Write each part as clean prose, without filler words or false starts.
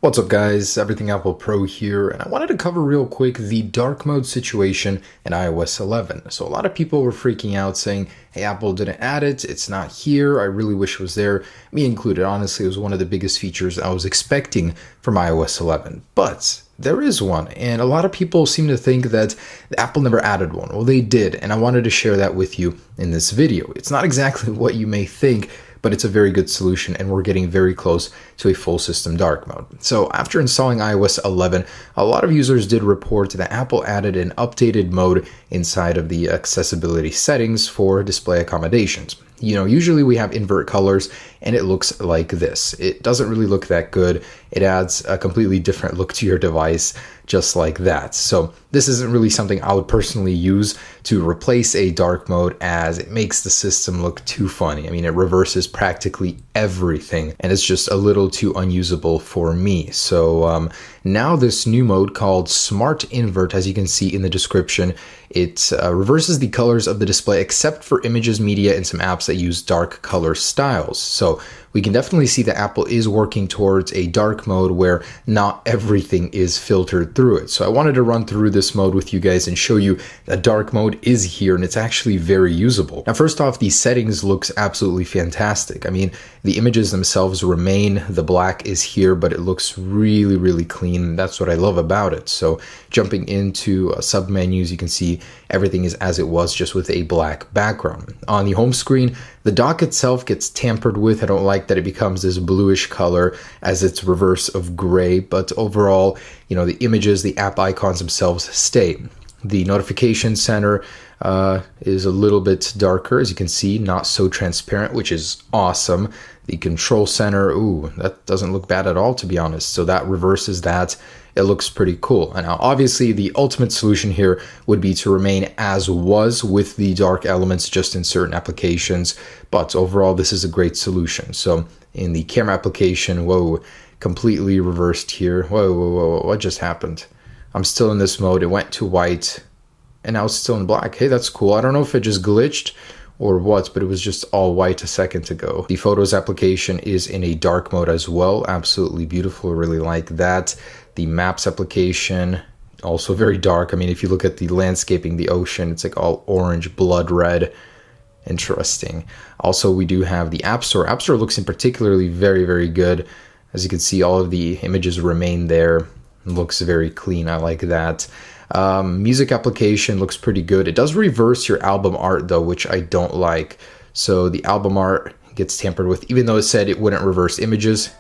What's up guys, Everything Apple Pro here, and I wanted to cover real quick the dark mode situation in iOS 11. So a lot of people were freaking out saying, hey, Apple didn't add it, it's not here, I really wish it was there. Me included, honestly, it was one of the biggest features I was expecting from iOS 11. But there is one, and a lot of people seem to think that Apple never added one. Well, they did, and I wanted to share that with you in this video. It's not exactly what you may think, but it's a very good solution, and we're getting very close to a full system dark mode. So after installing iOS 11, a lot of users did report that Apple added an updated mode inside of the accessibility settings for display accommodations. You know, usually we have invert colors and it looks like this. It doesn't really look that good. It adds a completely different look to your device just like that. So this isn't really something I would personally use to replace a dark mode, as it makes the system look too funny. I mean, it reverses practically everything and it's just a little too unusable for me. So now this new mode called Smart Invert, as you can see in the description, it reverses the colors of the display except for images, media, and some apps that use dark color styles. So we can definitely see that Apple is working towards a dark mode where not everything is filtered through it. So I wanted to run through this mode with you guys and show you that dark mode is here and it's actually very usable. Now, first off, the settings looks absolutely fantastic. I mean, the images themselves remain, the black is here, but it looks really, really clean. That's what I love about it. So jumping into sub menus, you can see everything is as it was, just with a black background. On the home screen, the dock itself gets tampered with. I don't like that it becomes this bluish color as its reverse of gray, but overall, you know, the images, the app icons themselves stay. The notification center is a little bit darker, as you can see, not so transparent, which is awesome. The control center, ooh, that doesn't look bad at all, to be honest. So that reverses that. It looks pretty cool. And now, obviously, the ultimate solution here would be to remain as was with the dark elements just in certain applications. But overall, this is a great solution. So in the camera application, whoa, completely reversed here. Whoa, what just happened? I'm still in this mode. It went to white and now it's still in black. Hey, that's cool. I don't know if it just glitched or what, but it was just all white a second ago. The Photos application is in a dark mode as well. Absolutely beautiful. Really like that. The Maps application, also very dark. I mean, if you look at the landscaping, the ocean, it's like all orange, blood red. Interesting. Also, we do have the App Store. App Store looks in particularly very, very good. As you can see, all of the images remain there. It looks very clean. I like that. Music application looks pretty good. It does reverse your album art though, which I don't like. So the album art gets tampered with, even though it said it wouldn't reverse images.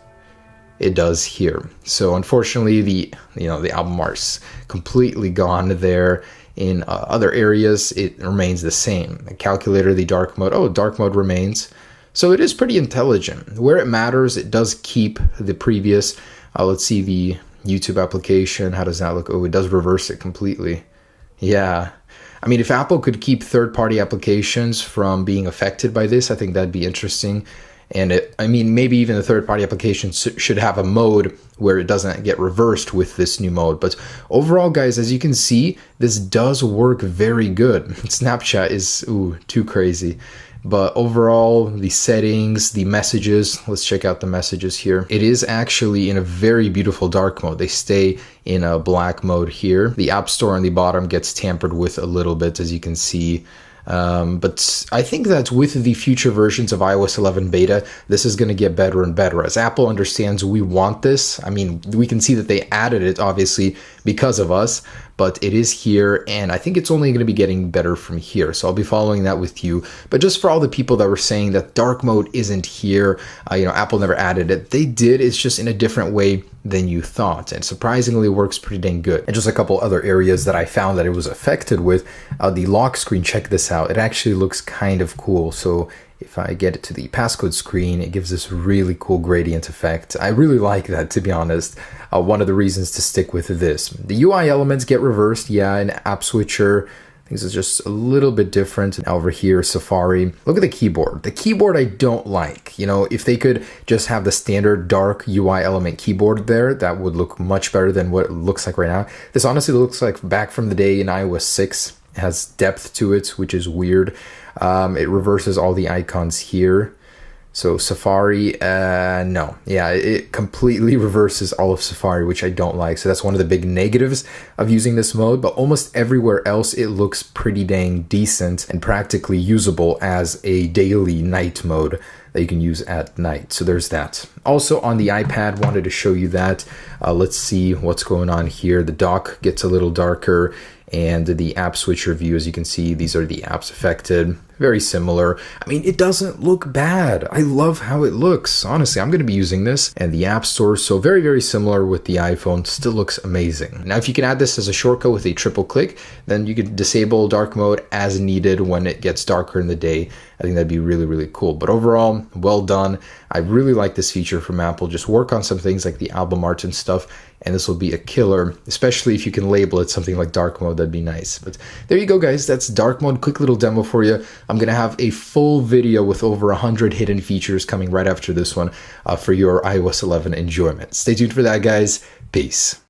It does here. So unfortunately, the album art's completely gone there. In other areas, it remains the same. The calculator, the dark mode, dark mode remains. So it is pretty intelligent. Where it matters, it does keep the previous. Let's see the YouTube application. How does that look? Oh, it does reverse it completely. Yeah. I mean, if Apple could keep third-party applications from being affected by this, I think that'd be interesting. And maybe even the third-party applications should have a mode where it doesn't get reversed with this new mode. But overall, guys, as you can see, this does work very good. Snapchat is, too crazy. But overall, the settings, the messages, let's check out the messages here. It is actually in a very beautiful dark mode. They stay in a black mode here. The App Store on the bottom gets tampered with a little bit, as you can see. But I think that with the future versions of iOS 11 beta, this is going to get better and better. As Apple understands we want this, I mean, we can see that they added it, obviously, because of us, but it is here, and I think it's only going to be getting better from here. So I'll be following that with you. But just for all the people that were saying that dark mode isn't here, Apple never added it, they did. It's just in a different way than you thought, and surprisingly works pretty dang good. And just a couple other areas that I found that it was affected with, the lock screen, check this out. It actually looks kind of cool. So if I get it to the passcode screen, it gives this really cool gradient effect. I really like that, to be honest. One of the reasons to stick with this. The UI elements get reversed, yeah, in App Switcher. Things is just a little bit different. Now over here, Safari. Look at the keyboard. The keyboard I don't like. If they could just have the standard dark UI element keyboard there, that would look much better than what it looks like right now. This honestly looks like back from the day in iOS 6. It has depth to it, which is weird. It reverses all the icons here. So Safari, no. Yeah, it completely reverses all of Safari, which I don't like. So that's one of the big negatives of using this mode, but almost everywhere else, it looks pretty dang decent and practically usable as a daily night mode that you can use at night. So there's that. Also on the iPad, wanted to show you that. Let's see what's going on here. The dock gets a little darker, and the app switcher view, as you can see, these are the apps affected. Very similar. I mean, it doesn't look bad. I love how it looks. Honestly, I'm going to be using this and the App Store. So very, very similar with the iPhone. Still looks amazing. Now, if you can add this as a shortcut with a triple click, then you could disable dark mode as needed when it gets darker in the day. I think that'd be really, really cool. But overall, well done. I really like this feature from Apple. Just work on some things like the album art and stuff, and this will be a killer, especially if you can label it something like dark mode. That'd be nice. But there you go, guys. That's dark mode. Quick little demo for you. I'm going to have a full video with over 100 hidden features coming right after this one for your iOS 11 enjoyment. Stay tuned for that, guys. Peace.